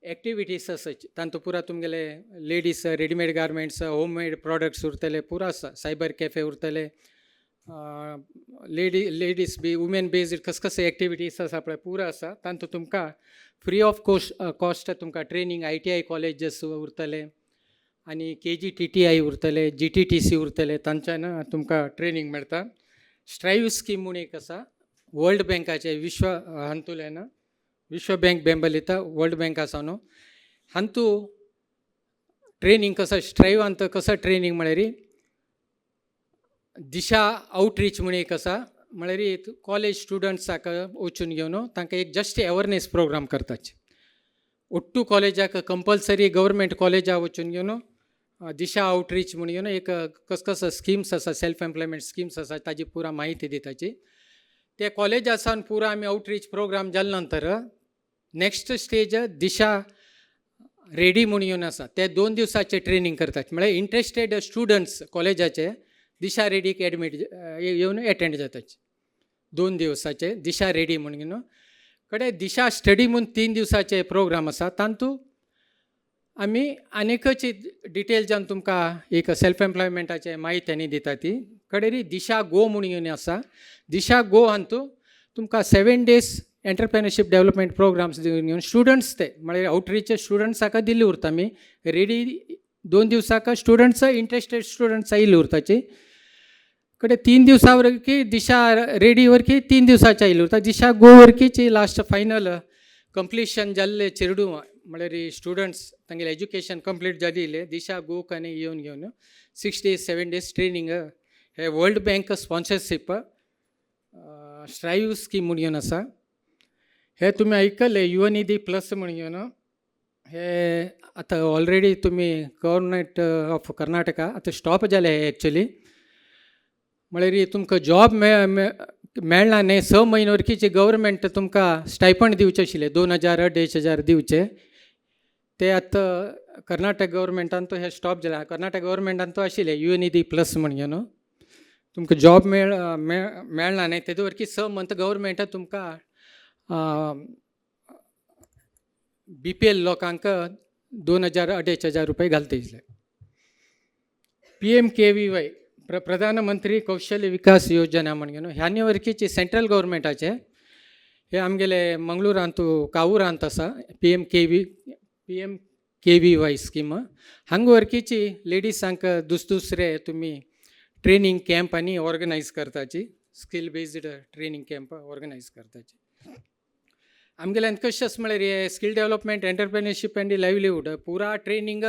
एक्टिविटीज आसात तांतू पुरा तुमगेले ladies readymade garments homemade products उरतले पुरा आसा सायबर कॅफे उरतले लेडीज बी वुमेन बेस्ड कसे एक्टिविटीज आसा पळय पुरा आसा तांतू तुमकां फ्री ऑफ कॉस्ट तुमकां ट्रेनिंग ITI कॉलेजीस उरतले आनी KGTTI उरतले GTTC उरतले तांच्यान तुमकां ट्रेनिंग मेळटा. स्ट्रायव्ह स्कीम म्हणून एक आसा वर्ल्ड बँकाचे विश्व हांतुल्यान विश्व बँक बेंबलिता वर्ल्ड बँक आसा न्हू हांतू ट्रेनिंग कसं स्ट्रायव्ह हांत कसं ट्रेनिंग म्हळ्यार दिशा आउटरीच म्हणून एक आसा म्हळ्यार कॉलेज स्टुडंट्साक वचून घेवन तांकां एक जस्ट अवेरनेस प्रोग्राम करताचे ओट्टू कॉलेजाक कंपल्सरी गव्हर्मेंट कॉलेजा वचून घेवन दिशा आउटरीच म्हणून घेवन एक कसं स्किम्स आसा सेल्फ एम्प्लॉयमेंट स्किम्स आसा ताजी पुरा माहिती दिताची ते कॉलेज आसान पुरा आमी आउटरीच प्रोग्राम जाल्या नंतर नेक्स्ट स्टेज दिशा रेडी म्हणून येवन आसा ते 2 दिवसाचे ट्रेनिंग करतात म्हळ्यार इंट्रस्टेड स्टुडंट्स कॉलेजाचे दिशा रेडीक एडमीट येवन एटेंड जाताचे 2 दिवसाचे दिशा रेडी म्हणून घेवन कडेन दिशा स्टडी म्हणून 3 दिवसाचे प्रोग्राम आसा तांतू आमी आनीकच डिटेल जावन तुमकां एक सेल्फ एम्प्लॉयमेंटाचे माहिती दिता ती कडेन दिशा गो म्हणून घेवन आसा दिशा गो हांतू तुमकां 7 days एंटरप्रेन्योरशीप डेव्हलपमेंट प्रोग्राम्स घेवन स्टुडंट्स ते म्हळ्यार आउटरीचचे स्टुडंट्साक दिल्ली उरता आमी रेडी 2 दिवसाक स्टुडंट्स इंट्रस्टेड स्टुडंट्स येयल्ली उरताची कडेन 3 दिवसा वरकी दिशा रेडी वरकी 3 दिवसाचे येयल्ली उरता दिशा गो वरकीची लास्ट फायनल कंप्लिशन जाल्ले चेडू म्हळ्यार स्टुडंट्स तांगेलें एज्युकेशन कंप्लीट जाल्लें दिशा गोक आनी येवन घेवन 6 days 7 days ट्रेनिंग हे world bank sponsorship strive scheme म्हणून घेवन आसा हे तुमी आयकल्ले युवनिधी प्लस म्हणून घेवन हे आतां ऑलरेडी तुमी गव्हर्मेंट ऑफ कर्नाटका आतां स्टॉप जाले हे एक्चुली म्हळ्यार तुमकां जॉब मेळना न्ही 6 म्हयने वरकीचे गव्हर्मेंट तुमकां स्टायपंड दिवचे आशिल्ले 2000-2500 दिवचे ते आतां कर्नाटक गव्हर्मेंटान तो हे स्टॉप जाला कर्नाटक गव्हर्मेंटान तो आशिल्ले युवनिधी प्लस म्हणून घेवन तुमकां जॉब मेळना न्ही तेदे वरकी 6 month गव्हर्मेंट तुमकां BPL लोकांक 2000-2500 रुपये घालता दिसले. PMKVY प्रधानमंत्री कौशल्य विकास योजना म्हणून घेवन ह्यानी वरकीचे सेंट्रल गव्हर्मेंटाचे हे आमगेले मंगळूरांत कावूरांत आसा PMKVY स्कीम हांगा वरकीची लेडीजांक दुसरे तुमी ट्रेनिंग कॅम्प आनी ऑर्गनायज करताची skill based training camp organise करताची आमगेल्यान कशें आसा म्हळ्यार हे skill development entrepreneurship and livelihood पुरा ट्रेनिंग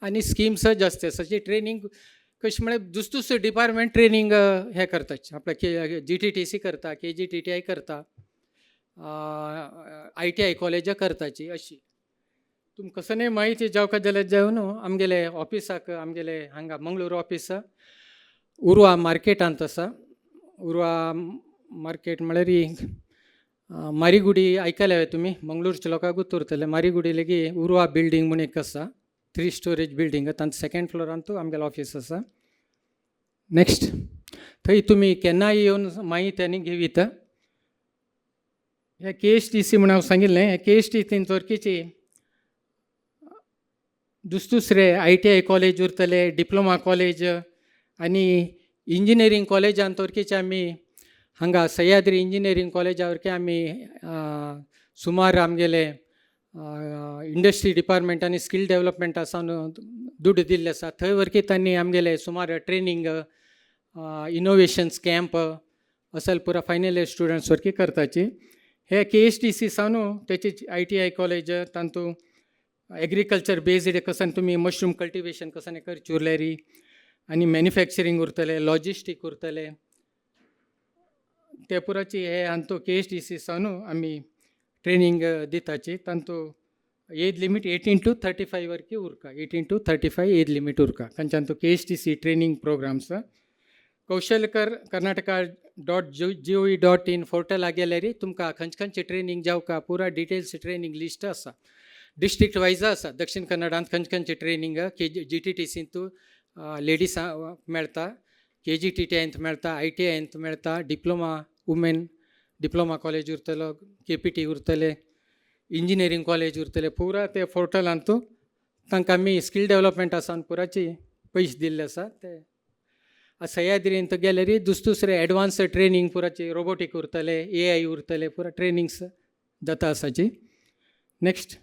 आनी स्किम्स जास्त आसा ट्रेनिंग कशें म्हळ्यार दुसरे डिपार्टमेंट ट्रेनिंग हे करताचे आपल्या GTTC करता KGTTI करता ITI कॉलेजां करताची अशी तुमकां कसो माहिती जावका जाल्यार जावन आमगेले ऑफिसाक आमगेले हांगा मंगळूर ऑफिस उर्वा मार्केटांत आसा उर्वा मार्केट म्हळ्यार मारीगुडी आयकले तुमी मंगळूरच्या लोकांकूच उरतले मारीगुडी लेगीत उर्वा बिल्डींग म्हणून एक आसा 3 stories बिल्डींग तांच्या 2nd फ्लोरांत आमगेलो ऑफिस आसा. नेक्स्ट थंय तुमी केन्नाय येवन माहिती आनी घेवीत. हे KSTC म्हणून हांव सांगिल्लें हे KSTC वरकीची दुसरे ITI कॉलेज उरतले डिप्लोमा कॉलेज आनी इंजिनियरींग कॉलेजांत वरकीचे आमी हांगा सह्याद्री इंजिनियरींग कॉलेजा वरकी आमी सुमार आमगेले इंडस्ट्री डिपार्टमेंट आनी स्कील डेव्हलपमेंटा सावन दूड दिल्ले आसा थंय वरकी तांणी आमगेले सुमार ट्रेनिंग इनोवेशन्स कॅम्प असल पुरा फायनल इयर स्टुडंट्स वरकी करताची हे KSTC सानू त्याची ITI कॉलेज तांतू एग्रीकल्चर बेस्ड कसन तुम्ही मशरूम कल्टिवेशन कसन करची उरलेरी आनी मॅन्युफॅक्चरींग उरतले लॉजिस्टीक उरतले ते पुराची हे आंतू KSTC सानू आमी ट्रेनिंग दिताची तांतू एज लिमिट 18 to 35 वरकी उरका 18 to 35 एज लिमिट उरका खंयच्यान तो KSTC ट्रेनिंग प्रोग्राम्स कौशलकर कर्नाटका.gov.in पोर्टला गेल्यार तुमकां खंयचे ट्रेनिंग जावका पुरा डिटेल्स ट्रेनिंग लिस्ट आसा डिस्ट्रिक्ट वायज आसा दक्षिण कन्नडांत खंयचे ट्रेनिंग GTTCंत लेडीसां मेळटा KGTTयांत मेळटा ITIंत मेळटा डिप्लोमा वुमेन डिप्लोमा कॉलेज उरतलो KPT उरतले इंजिनियरींग कॉलेज उरतले पुरा ते पोर्टलांतू तांकां आमी स्कील डेवलपमेंटा सावन पुराची पयशे दिल्ले आसा ते सह्याद्रींत गेल्यार दुसरे एडवान्स ट्रेनिंग पुराची रोबोटीक उरतले AI उरतले पुरा ट्रेनिंग्स जाता आसाची नेक्स्ट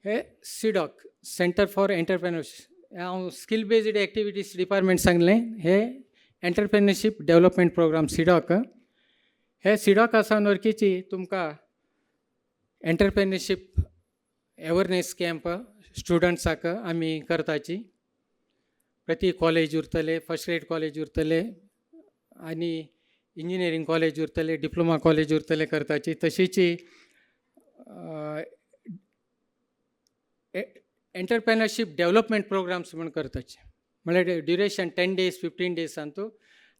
हे CDOC सेंटर फॉर एंटरप्रेन्योरशिप हांव स्कील बेस्ड एक्टिविटीज डिपार्टमेंट सांगलें हे एंटरप्रेन्योरशिप डेवलपमेंट प्रोग्राम CDOC हे CDOC आसावन वरकीची तुमकां एंटरप्रेन्योरशिप अवेरनेस कॅम्प स्टुडंट्साक आमी करताची प्रति कॉलेज उरतले फर्स्ट ग्रेड कॉलेज उरतले आनी इंजिनियरींग कॉलेज उरतले डिप्लोमा कॉलेज उरतले करताची तशीची एंटरप्रेन्योरशिप डेवलपमेंट प्रोग्राम्स म्हण करताचे म्हळ्यार ड्युरेशन 10 days 15 days सांतू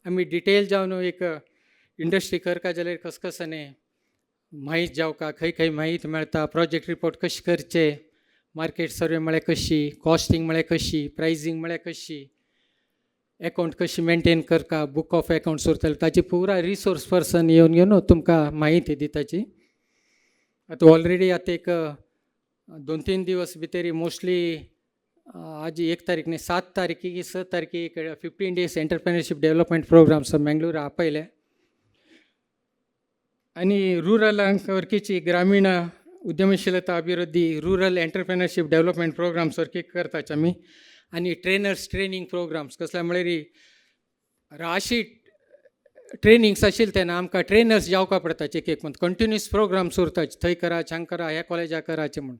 आमी डिटेल जावन एक इंडस्ट्री करता जाल्यार कसकसने माहीत जावका खंय माहीत मेळटा प्रोजेक्ट रिपोर्ट कशें करचे मार्केट सर्वे म्हळ्यार कशी कॉस्टिंग म्हळ्यार कशी प्रायसींग म्हळ्यार कशी अकाउंट कशी मेंटेन करता बुक ऑफ अकाउंट्स उरतले ताची पुरा रिसोर्स पर्सन येवन तुमकां माहिती दिताची आतां ऑलरेडी आतां एक 2-3 दिवस भितर मोस्टली आज 1 तारीख न्ही 7 तारखेक 6 तारखेक 15 days entrepreneurship development programmes Bengaluru आपयले आनी रुरलांक वरकीची ग्रामीण उद्यमशीलता अभिवृद्धी रूरल एंटरप्रेन्योरशिप डेवलपमेंट प्रोग्राम्स वरकी करताचे आमी आनी ट्रेनर्स ट्रेनिंग प्रोग्राम्स कसले म्हळ्यार राशी ट्रेनिंग्स आशिल्ले तेन्ना आमकां ट्रेनर्स जावपा पडटाचे एक म्हणून कंटिन्यूअस प्रोग्राम्स उरताचे थंय करा हांग करा ह्या कॉलेजाक कराचे म्हणून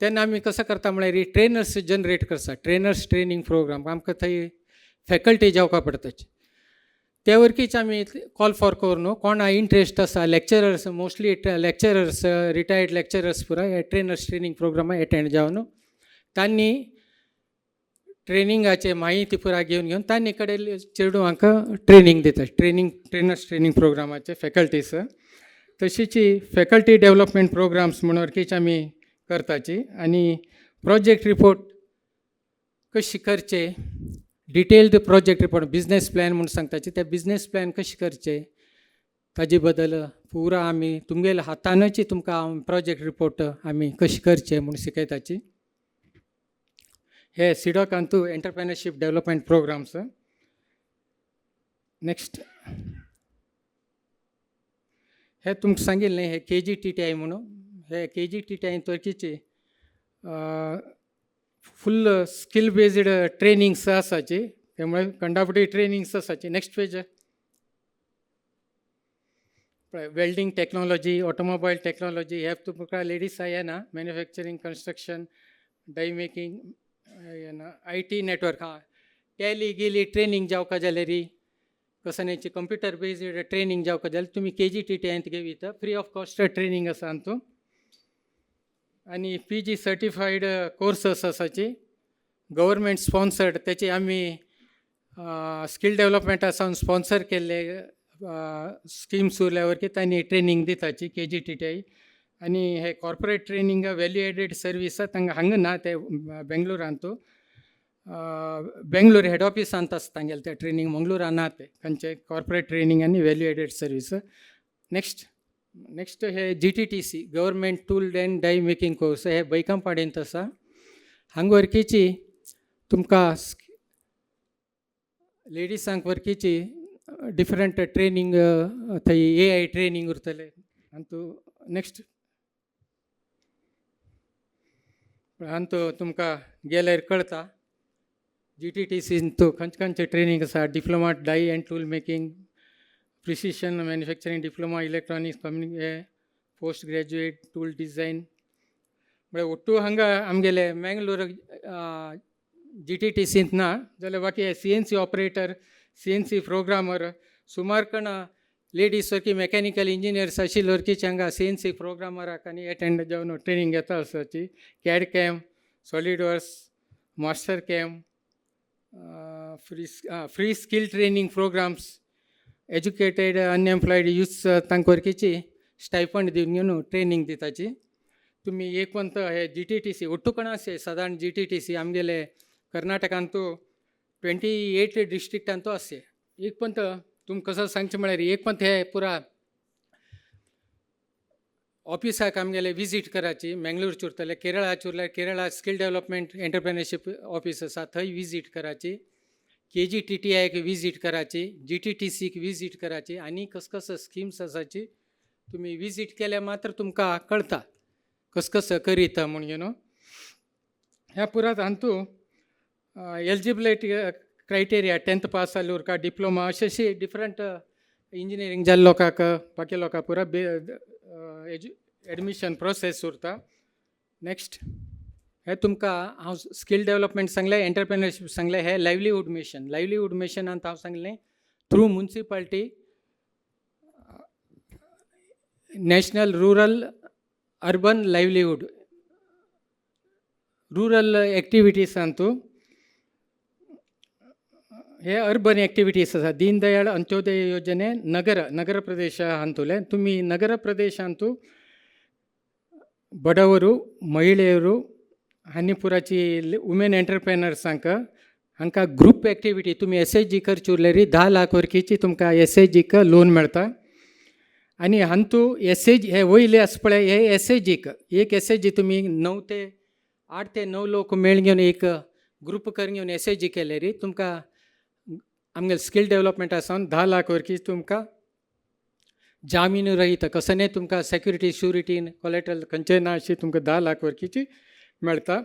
तेन्ना आमी कसो करता म्हळ्यार ट्रेनर्स जनरेट करता ट्रेनर्स ट्रेनिंग प्रोग्राम आमकां थंय फॅकल्टी जावपा पडटाचे ते वरकीच आमी कॉल फॉर करून कोणा इंट्रस्ट आसा lecturers mostly lecturers retired lecturers पुरा हे ट्रेनर्स ट्रेनिंग प्रोग्रामा एटेंड जावन तांणी ट्रेनिंगाचे माहिती पुरा घेवन तांणी कडेन चेडूंक ट्रेनिंग दिता ट्रेनर्स ट्रेनिंग प्रोग्रामाचे फॅकल्टीज तशीची फॅकल्टी डेवलपमेंट प्रोग्राम्स म्हणून वरकीच आमी करताची आनी प्रोजेक्ट रिपोर्ट कशी करचे detailed project report business plan म्हणून सांगताचे ते बिजनेस प्लॅन कशें करचे ताजे बद्दल पुरा आमी तुमगेल्या हातानच तुमकां प्रोजेक्ट रिपोर्ट आमी कशी करचे म्हणून शिकयताची हे CDOCंतू एंटरप्रेन्योरशिप डेवलपमेंट प्रोग्राम्स नेक्स्ट हे तुमकां सांगिल्लें हे KGTTI म्हणून हे KGTTI वरकीची फुल स्कील बेस्ड ट्रेनिंग्स आसाची त्यामुळे कंडापटी ट्रेनिंग्स आसाची next page welding technology automobile technology हे तुमकां लेडीज येना मॅन्युफॅक्चरींग कन्स्ट्रक्शन डाय मेकिंग येना IT नेटवर्क टॅली गेली ट्रेनिंग जावका जाल्यार कसण्याची कंप्युटर बेस्ड ट्रेनिंग जावका जाल्यार तुमी KGTTI घेविता फ्री ऑफ कॉस्ट ट्रेनिंग आसा हातूंत आनी PG सर्टिफायड कोर्सस आसाची गव्हर्मेंट स्पॉन्सर्ड त्याची आमी स्कील डेवलपमेंटा सावन स्पॉन्सर केल्ले स्किम्स उरल्या की तांणी ट्रेनिंग दिताची KGTTI आनी हे corporate training value added service तांकां हांगा ना ते बेंगलोरांत बेंगलोर हेड ऑफिसांत आसता तांगेले ते ट्रेनिंग मंगळुरा ना ते खंयचे कॉर्पोरेट ट्रेनिंग आनी वॅल्यू एडेड सर्वीस नेक्स्ट हे GTTC गव्हर्मेंट टूल एंड डाय मेकिंग कोर्स हे बैकंपाडेंत आसा हांगा वरकीची तुमकां लेडीसांक वरकीची डिफरंट ट्रेनिंग थंय AI ट्रेनिंग उरतले आनी नेक्स्ट हांगा तुमकां गेल्यार कळटा GTTC खंयचे ट्रेनिंग आसा diploma die and tool making precision manufacturing diploma electronics communication post graduate tool design म्हळ्यार ಒಟ್ಟು ಹಂಗೆ आमगेले मँगलोर GTTCंत ना जाल्यार बाकी CNC ऑपरेटर CNC प्रोग्रामर सुमार कण लेडीज सारकी मेकॅनिकल इंजिनियर्स आशिल्लोरकीच हांगा CNC प्रोग्रामराक आनी अटेंड जावन ट्रेनिंग घेता आसाची CAD CAM SolidWorks Mastercam free skill training programmes educated unemployed youth तांकां स्टायफंड दिवन घेवन ट्रेनिंग दिताची तुम्ही एक पंत हे GTTC ಒಟ್ಟು कण असे साधारण GTTC आमगेले कर्नाटकांतू 28 डिस्ट्रिक्टांतू असे एक पंत तुम कसं सांगचे म्हळ्यार एक पंत हे पुरा ऑफिसाक आमगेले विजीट कराची मँगलोरचे उरतले केरळाचे उरल्यार केरळा स्किल डेव्हलपमेंट एंटरप्रेन्योरशीप ऑफिस आसा थंय विजीट कराची KGTTIक विजीट कराची GTTCक विजीट कराची आनी कसं स्किम्स आसाची तुम्ही विजीट केल्या मात्र तुमकां कळटा कसं करीता म्हणून ह्या पुरात हांतू एलिजिबिलिटी क्रायटेरिया 10th पास जाल्लो का डिप्लोमा अशें डिफरंट इंजिनियरींग जाल्लो लोकांक बाकी लोकांक पुरा एडमिशन प्रोसेस उरता नेक्स्ट हे तुमकां हांव स्कील डेव्हलपमेंट सांगलें एंटरप्रेन्योरशीप सांगलें हे लायव्हलीहूड मिशनांत हांव सांगलें through municipality national rural urban livelihood rural एक्टिविटीसांतू हे अर्बन एक्टिविटीज आसा दीनदयाळ अंत्योदय योजने नगर प्रदेश ಅಂತೂಲೆ तुम्ही नगर प्रदेशांतू ಬಡವರು ಮಹಿಳೆಯರು हानीपुराची वुमेन एंटरप्रेनर्सांक हांकां ग्रुप एक्टिविटी तुम्ही SHG करची उरलेरी 10 लाख वरकीची तुमकां SHGक लोन मेळटा आनी हांतू SHG हे वयले आसा पळय हे SHGक एक SHG तुम्ही 8 ते 9 लोक मेळ घेवन एक ग्रुप करून घेवन SHG केलेरी तुमकां आमगे स्किल डेव्हलपमेंटा सावन 10 लाख वरकी तुमकां जामीन रहित कसं नाही तुमकां सेक्युरिटी श्युरिटी कोलेटरल खंयचें ना अशी तुमकां 10 लाख वरकीची मेळटा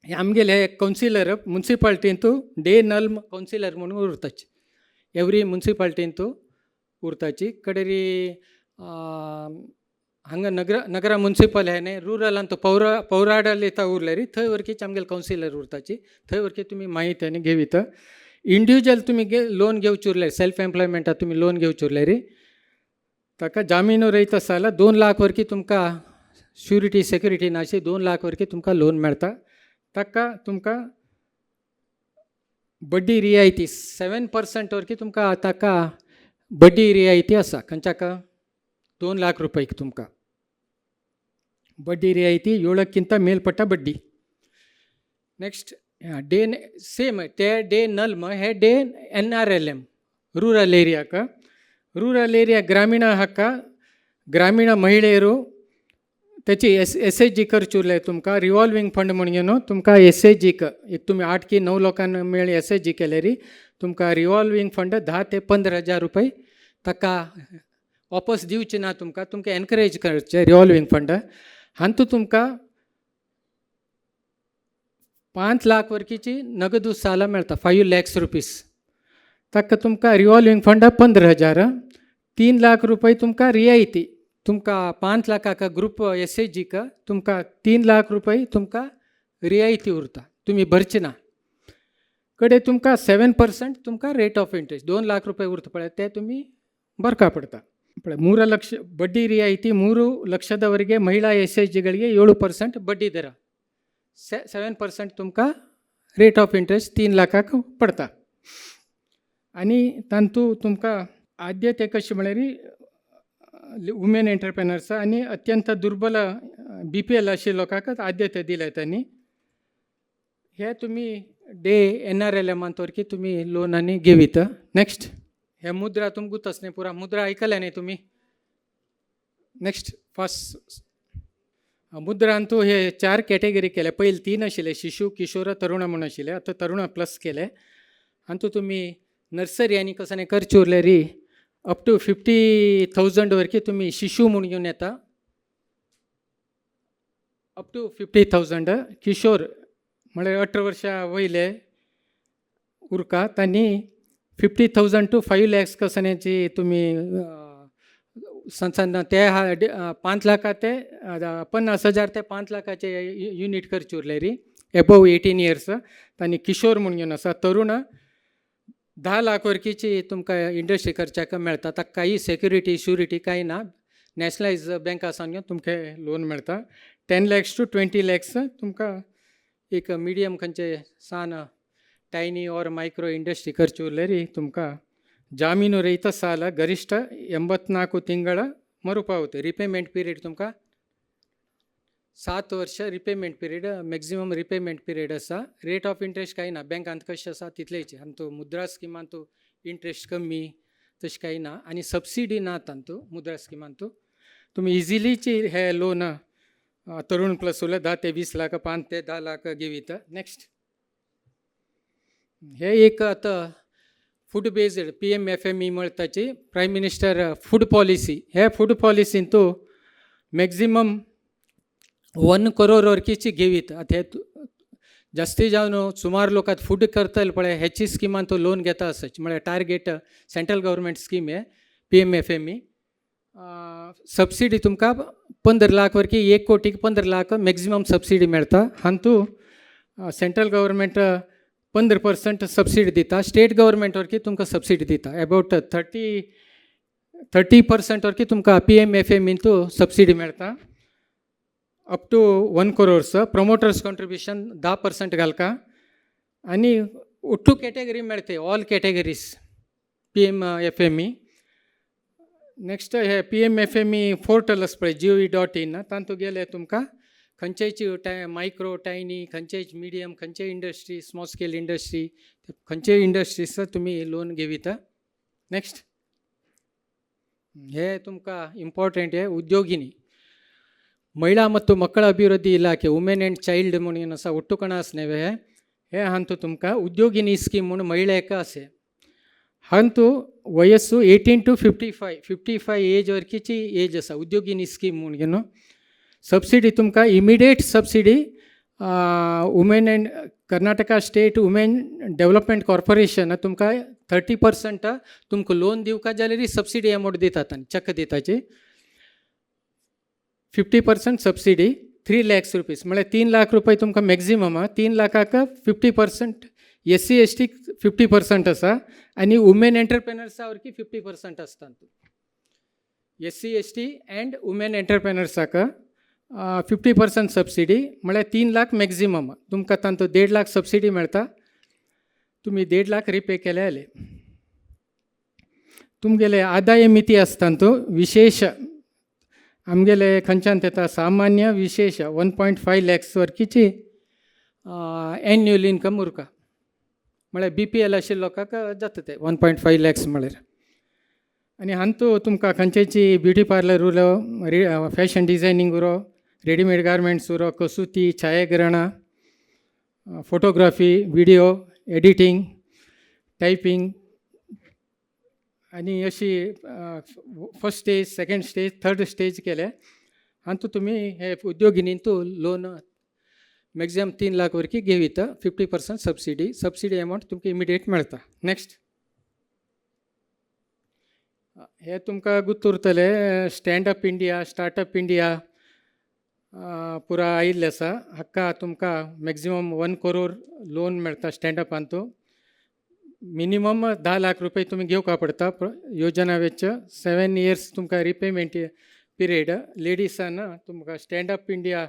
हे आमगेले कावन्सिलर म्युनिसिपालिटींतू डे नल्म कावन्सिलर म्हणून उरताचे एवरी म्युनिसिपालिटींतू उरताची कडेरी हांगा नगरा म्युनिसिपल हे न्ही रुरल अंतू पौराडल येता उरलेरी थंय वरकीच आमगेले कावन्सिलर उरताची थंय वरकी तुमी माहिती आनी घेविता इंडिव्युज्युअल तुमी लोन घेवचे उरले सेल्फ एम्प्लॉयमेंटा तुमी लोन घेवचे उरलेरी ताका जामीन रहित आसा जाल्यार 2 लाख वरकी तुमकां श्युरिटी सेक्युरिटी ना अशी 2 लाख वरकी तुमकां लोन मेळटा ताका तुमकां बड्डी रियायती 7% वरकी तुमकां ताका बड्डी रियायती आसा खंयच्याका 2 लाख रुपयाक तुमकां बड्डी रियायती 7क्ಕಿಂತ ಮೇಲ್ಪಟ್ಟ ಬಡ್ಡಿ ನೆಕ್ಸ್ಟ್ डे सेम ते डे नल्म हे डे NRLM ರೂರಲ್ ಏರಿಯಾಕ ರೂರಲ್ ಏರಿಯಾ ಗ್ರಾಮೀಣ ಹಕ್ಕ ಗ್ರಾಮೀಣ ಮಹಿಳೆಯರು त्याची SHG करची उरले तुमकां रिवॉल्विंग फंड म्हणून तुमकां SHGक एक तुमी 8 की 9 लोकांना मेळ्ळी SHG केलेरी तुमकां रिवॉल्विंग फंड 10 ते 15,000 रुपये ताका वापस दिवचे ना तुमकां एनकरेज करचे रिवॉल्विंग फंड हांतू तुमकां 5 लाख वरकीची नगदू साला मेळटा 5 lakhs रुपीज ताका तुमकां रिवॉल्विंग फंड 15,000 3 लाख रुपये तुमकां रियायती तुमकां 5 लाखाका ग्रुप SHGक तुमकां 3 लाख रुपये तुमकां रियायती उरता तुमी भरचे ना कडेन तुमकां 7% तुमकां रेट ऑफ इंट्रेस्ट 2 लाख रुपये उरता पळय ते तुमी बरका पडता पळय 3 ಲಕ್ಷ ಬಡ್ಡಿ ರಿಯಾಯಿತಿ 3 ಲಕ್ಷದವರೆಗೆ ಮಹಿಳಾ SHGಗಳಿಗೆ 7% ಬಡ್ಡಿ ದರ 7% तुमकां रेट ऑफ इंट्रेस्ट 3 लाखाक पडटा आनी तांतू तुमकां आद्यते कशें म्हळ्यार वुमेन एंटरप्रेनर्स आनी अत्यंत दुर्बल BPL अशे लोकांक आद्यते दिले त्यांनी हे तुमी डे NRLM वरकी तुमी लोन आनी घेविता नेक्स्ट हे मुद्रा तुमकां गुतस न्ही पुरा मुद्रा आयकले न्ही तुमी नेक्स्ट फर्स्ट मुद्रांतू हे 4 कॅटेगरी केले पहिले 3 आशिल्ले शिशु किशोर तरुण म्हणून आशिल्ले आतां तरुण प्लस केले हांतू तुमी नर्सरी आनी कसं करचे उरलेरी अप टू 50,000 वरकी तुमी शिशु म्हणून घेवन येता अप टू 50,000 किशोर म्हळ्यार 18 वर्सां वयले उरकात आनी 50,000 to 5 lakhs कसण्याची तुम्ही संसाधना ते 5 लाख ते 50,000 ते 5 लाखाचे युनिट खर्च उरले री एबोव 18 इयर्स आणि किशोर म्हणून घेऊन असा तरुण 10 लाख वरकीची तुमकां इंडस्ट्री खर्चाक मेळटा ताका काही सेक्युरिटी श्युरिटी काही ना नॅशनलायज बँका सांगून तुमकां लोन मेळटा 10 lakhs to 20 lakhs तुमकां एक मिडियम खंयचे सान ಟೈನಿ ಆರ್ ಮೈಕ್ರೋ ಇಂಡಸ್ಟ್ರಿ ಖರ್ಚು ಉರ್ಲೇರಿ ತುಮಕ ಜಾಮೀನು ರಹಿತ ಸಾಲ ಗರಿಷ್ಠ 84 ತಿಂಗಳ ಮರುಪಾವತಿ ರಿಪೇಮೆಂಟ್ ಪೀರಿಯಡ್ ತುಮಕ 7 ವರ್ಷ ರಿಪೇಮೆಂट पीरियड मॅक्झिमम रिपेमेंट पीरियड असा रेट ऑफ इंटरेस्ट काही ना बँकांत कशें आसा तितलेच आनी मुद्रा स्किमांत इंटरेस्ट कमी तशें काही ना आनी सबसिडी ना तांतू मुद्रा स्किमांत तुम्ही इजिलीची हे लोन तरुण प्लस उरले 10 ते 20 लाख 5 ते 10 लाख घेवीत नेक्स्ट हे एक आता फूड बेस्ड PMFME म्हणटाची प्रायम मिनिस्टर फूड पॉलिसी हे फूड पॉलिसीन तूं मॅक्झिमम 1 करोड वरकीची घेवीत आता हे जास्ती जावन सुमार लोक आता फूड करतले पळय हेची स्किमान तो लोन घेता आसच म्हळ्यार टार्गेट सेंट्रल गव्हर्मेंट स्कीम आहे PMFME सबसिडी तुमकां 15 लाख वरकी 1 कोटीक 15 लाख मॅक्झिमम सबसिडी मेळटा आनी तूं सेंट्रल गव्हर्मेंट 15% सबसिडी दिता स्टेट गव्हर्मेंट वरकी तुमकां सबसिडी दिता अबाउट 30% वरकी तुमकां PMFME तूं सबसिडी मेळटा up to 1 crores promoters contribution 10% घालका आनी ओट्टू कॅटेगरी मेळटे ऑल कॅटेगरीज PMFME नेक्स्ट हे PMFME पोर्टल आसा पळय gov.in तातूंत गेले तुमकां खंयचेय मायक्रो टायनी खंयचेय मिडियम खंयचेय इंडस्ट्री स्मॉल स्केल इंडस्ट्री खंयचेय इंडस्ट्रीज तुमी लोन घेविता नेक्स्ट हे तुमकां इम्पॉर्टंट हे उद्योगिनी महिळा ಮತ್ತು ಮಕ್ಕಳ ಅಭಿವೃದ್ಧಿ ಇಲಾಖೆ ವುಮೆನ್ ಆ್ಯಂಡ್ ಚೈಲ್ಡ್ म्हणून असा ಒಟ್ಟುಕಣಾಸ್ನೇವೆ हे हांतू तुमकां उद्योगिनी स्कीम म्हणून महिळेक असे हांतू वयस्सू 18 to 55 एज वरकीची एज आसा उद्योगिनी स्कीम म्हणून सबसिडी तुमकां immediate subsidy women end Karnataka state women development corporation तुमकां 30% तुमकां लोन दिवका जाल्यार सबसिडी अमावंट दितात आनी चक दिताची 50% सबसिडी 3 lakhs रुपीज म्हळ्यार 3 लाख रुपये तुमकां मॅक्झिमम 3 लाखाक 50% SC ST 50% आसा आनी वुमेन एंटरप्रेनर्सा वरकी 50% आसता SC ST एंड वुमेन एंटरप्रेनर्साक 50% सबसिडी म्हळ्यार 3 लाख मॅक्झिमम तुमकां तांतू 1.5 लाख सबसिडी मेळटा तुमी 1.5 लाख रिपे केले जाले तुमगेले आदाय मिती आसता तो विशेष आमगेले खंयच्यान येता सामान्य विशेष 1.5 lakhs वरकीची एन्युअल इनकम उरका म्हळ्यार BPL आशिल्ल्या लोकांक जाता ते 1.5 lakhs म्हळ्यार आनी हांतू तुमकां खंयचेची ब्युटी पार्लर उरो फॅशन डिझायनींग उरो रेडीमेड गार्मेंट्स उरो कसुती छायाग्रहणां फोटोग्राफी व्हिडिओ एडिटींग टायपिंग आनी अशी first stage second stage third stage केले हांतू तुमी हे उद्योगिनींतू लोन मॅक्झिमम 3 लाख वरकी घेविता 50% सबसिडी अमावंट तुमकां इमिडिएट मेळटा नेक्स्ट हे तुमकां गुर्तुरतले stand up India startup India पुरा आयिल्ले आसा हाका तुमकां मॅक्झिमम 1 करोड लोन मेळटा स्टँडअपांतू मिनिमम 10 लाख रुपये तुम्ही घेवका पडटा योजना वेच 7 years तुमकां रिपेमेंट पिरियड लेडीसान तुमकां स्टँड अप इंडिया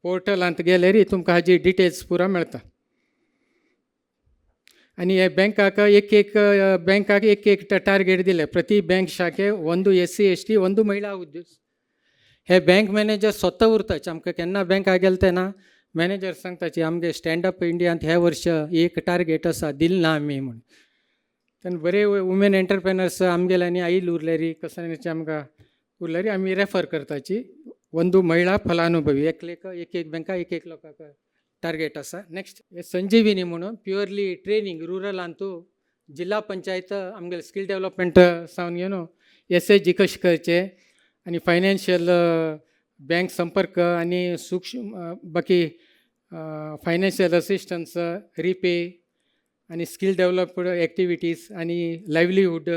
पोर्टलांत गेल्यार तुमकां हाजी डिटेल्स पुरा मेळटा आनी हे बँकाक एक टार्गेट दिले प्रति बँक शाखे 1 SC ST 1 महिला उद्योग हे बँक मॅनेजर स्वता उरताचे आमकां केन्ना बँकाक गेले तेन्ना मॅनेजर सांगताची आमगे स्टँड अप इंडियांत ह्या वर्ष एक टार्गेट आसा दिल ना आमी म्हणून तेन्ना बरे वुमेन एंटरप्रेनर्स आमगेल्यांनी आयिल्ले उरल्यारी कसल्याची आमकां उरल्यारी आमी रेफर करताची 1 महिला फलानुभवी एक बँका एक लोकांक टार्गेट आसा नेक्स्ट हे संजीविनी म्हणून प्युअरली ट्रेनिंग रुरलांतू जिल्हा पंचायत आमगे स्कील डेव्हलपमेंट सावन घेवन SHG कशें करचे आनी फायनान्शियल बँक संपर्क आनी सूक्ष्म बाकी फायनान्शियल असिस्टन्स रिपे आणि स्किल डेव्हलपड एक्टिविटीज आणि लायव्हलीहूड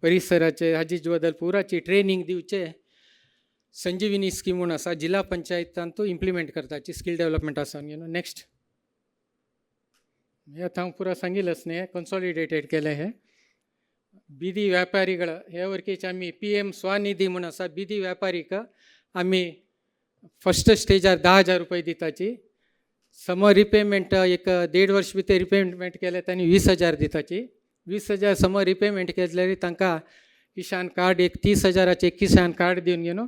परिसराचे हाजी बद्दल पुराची ट्रेनिंग दिवचे संजीवनी स्कीम म्हणून आसा जिल्हा पंचायतान तो इम्प्लिमेंट करताची स्किल डेव्हलपमेंट आसा नेक्स्ट हे आता हांव पुरा सांगितलंच नाही कन्सॉलिडेटेड केले हे बीदी व्यापारीಗಳ हे वरकेचे आम्ही PM स्वनिधी म्हणून आसा बीदी व्यापारीक आम्ही फर्स्ट स्टेजार 10,000 रुपये दिताची समर रिपेमेंट एक 1.5 वर्ष भितर रिपेमेंट केले त्यांनी 20,000 दिताची 20,000 समर रिपेमेंट केल्यार तांकां किसान कार्ड एक 30,000चे किसान कार्ड दिवन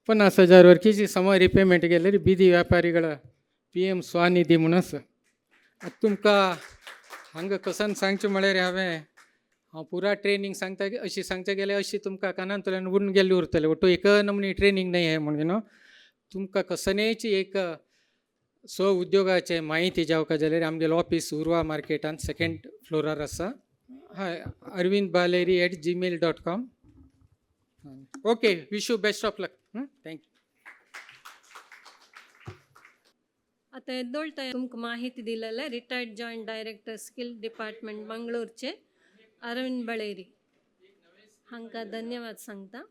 50,000 वरकीची समर रिपेमेंट केल्यार बीदी व्यापारीಗಳ PM स्वनिधी म्हणून आसा आता तुमकां हांगा कसन सांगचें म्हळ्यार हांवें हांव पुरा ट्रेनिंग सांगता अशी सांगचें गेल्यार अशी तुमकां कानांतल्यान उडून गेल्ली उरतलें ओटो एक नमनी ट्रेनिंग नाही आहे म्हणून तुमकां कसनेची एक स्व उद्योगाचे माहिती जावका जाल्यार आमगेलें ऑफिस उर्वा मार्केटान 2nd फ्लोरार आसा हय arvindbaleri@gmail.com okay wish you best of luck thank you आता येदोळता तुमकां माहिती दिलेले retired joint director skill department मंगळूरचे अरविंद बळेरी हांकां धन्यवाद सांगता.